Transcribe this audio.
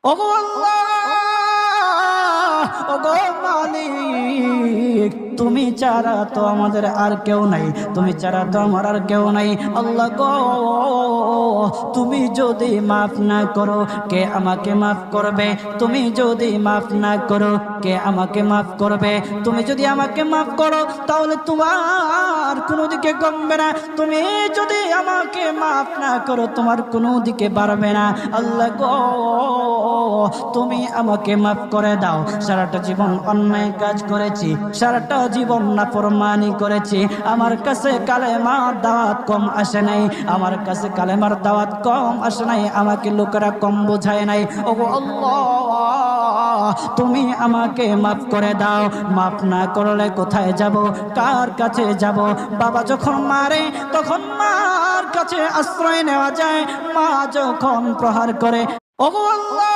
ওগো আল্লাহ, ওগো মালিক, তুমি ছাড়া তো আমাদের আর কেউ নাই, তুমি ছাড়া তো আমার আর কেউ নাই। আল্লাহ গো, তুমি যদি মাফ না করো কে আমাকে মাফ করবে? তুমি যদি মাফ না করো কে আমাকে মাফ করবে? তুমি যদি আমাকে মাফ করো তাহলে তোমার কোনো দিকে কমবে না, তুমি যদি আমাকে মাফ না করো তোমার কোনো দিকে বাড়বে না। আল্লাহ গো, তুমি আমাকে মাফ করে দাও। সারাটা জীবন অন্যায় কাজ করেছি, সারাটা জীবন নাফরমানি করেছি, আমার কাছে কালেমার দাওয়াত কম আসে নাই, আমার কাছে কালেমার দাওয়াত কম আসে নাই, আমাকে লোকেরা কম বোঝায় নাই। ওগো আল্লাহ, তুমি আমাকে মাফ করে দাও। মাফ না করলে কোথায় যাব, কার কাছে যাব? বাবা যখন মারে তখন মার কাছে আশ্রয় নেওয়া যায়, মা যখন প্রহার করে ওগো আল্লাহ